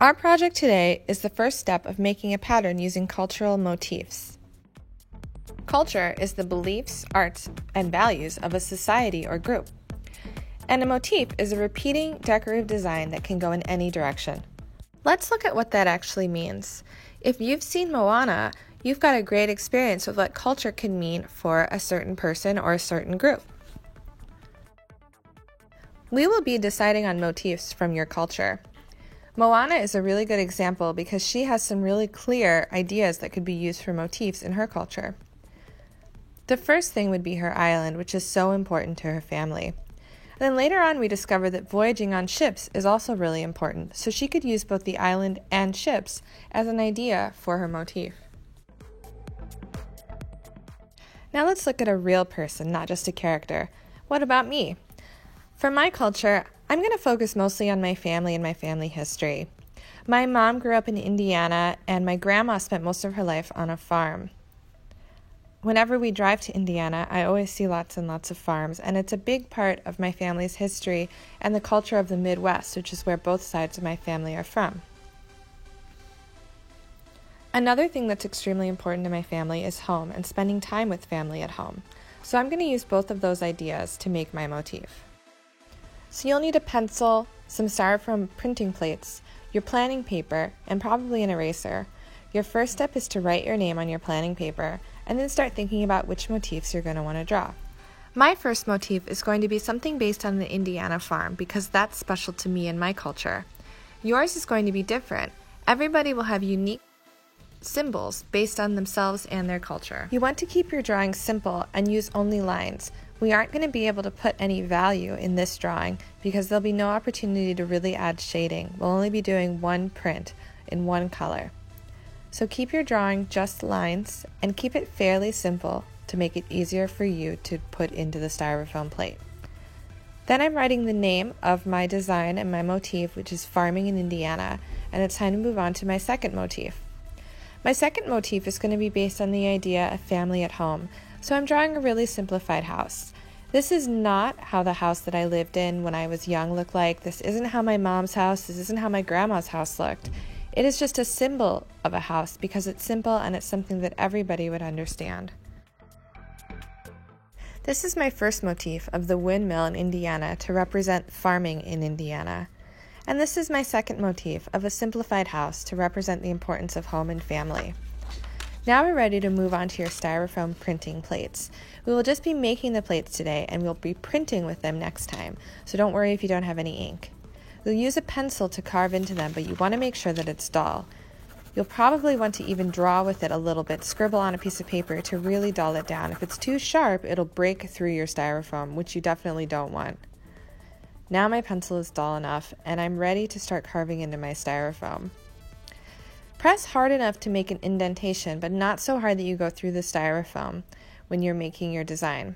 Our project today is the first step of making a pattern using cultural motifs. Culture is the beliefs, arts, and values of a society or group. And a motif is a repeating decorative design that can go in any direction. Let's look at what that actually means. If you've seen Moana, you've got a great experience with what culture can mean for a certain person or a certain group. We will be deciding on motifs from your culture. Moana is a really good example because she has some really clear ideas that could be used for motifs in her culture. The first thing would be her island, which is so important to her family. And then later on we discover that voyaging on ships is also really important, so she could use both the island and ships as an idea for her motif. Now let's look at a real person, not just a character. What about me? For my culture, I'm going to focus mostly on my family and my family history. My mom grew up in Indiana, and my grandma spent most of her life on a farm. Whenever we drive to Indiana, I always see lots and lots of farms, and it's a big part of my family's history and the culture of the Midwest, which is where both sides of my family are from. Another thing that's extremely important to my family is home and spending time with family at home. So I'm going to use both of those ideas to make my motif. So you'll need a pencil, some styrofoam printing plates, your planning paper, and probably an eraser. Your first step is to write your name on your planning paper, and then start thinking about which motifs you're going to want to draw. My first motif is going to be something based on the Indiana farm because that's special to me and my culture. Yours is going to be different. Everybody will have unique symbols based on themselves and their culture. You want to keep your drawing simple and use only lines. We aren't going to be able to put any value in this drawing because there'll be no opportunity to really add shading. We'll only be doing one print in one color. So keep your drawing just lines and keep it fairly simple to make it easier for you to put into the styrofoam plate. Then I'm writing the name of my design and my motif, which is farming in Indiana, and it's time to move on to my second motif. My second motif is going to be based on the idea of family at home, so I'm drawing a really simplified house. This is not how the house that I lived in when I was young looked like. This isn't how my mom's house, this isn't how my grandma's house looked. It is just a symbol of a house because it's simple and it's something that everybody would understand. This is my first motif of the windmill in Indiana to represent farming in Indiana. And this is my second motif of a simplified house to represent the importance of home and family. Now we're ready to move on to your styrofoam printing plates. We will just be making the plates today and we'll be printing with them next time, so don't worry if you don't have any ink. You'll use a pencil to carve into them, but you want to make sure that it's dull. You'll probably want to even draw with it a little bit, scribble on a piece of paper to really dull it down. If it's too sharp, it'll break through your styrofoam, which you definitely don't want. Now my pencil is dull enough, and I'm ready to start carving into my styrofoam. Press hard enough to make an indentation, but not so hard that you go through the styrofoam when you're making your design.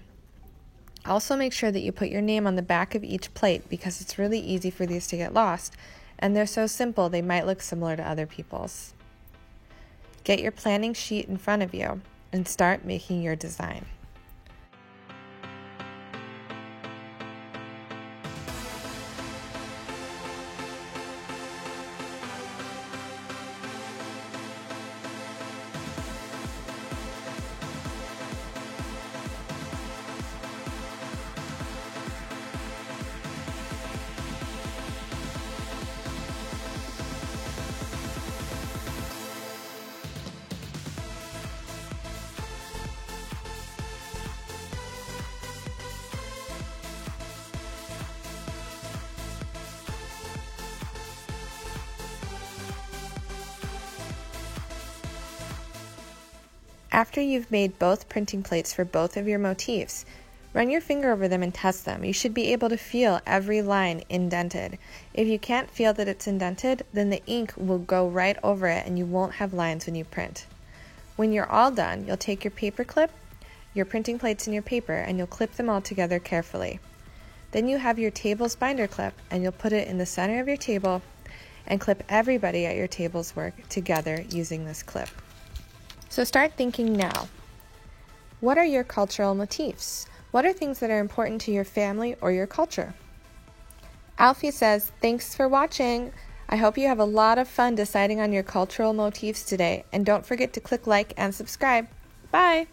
Also make sure that you put your name on the back of each plate because it's really easy for these to get lost, and they're so simple they might look similar to other people's. Get your planning sheet in front of you and start making your design. After you've made both printing plates for both of your motifs, run your finger over them and test them. You should be able to feel every line indented. If you can't feel that it's indented, then the ink will go right over it and you won't have lines when you print. When you're all done, you'll take your paper clip, your printing plates and your paper, and you'll clip them all together carefully. Then you have your table's binder clip, and you'll put it in the center of your table and clip everybody at your table's work together using this clip. So start thinking now. What are your cultural motifs? What are things that are important to your family or your culture? Alfie says, thanks for watching. I hope you have a lot of fun deciding on your cultural motifs today, and don't forget to click like and subscribe. Bye!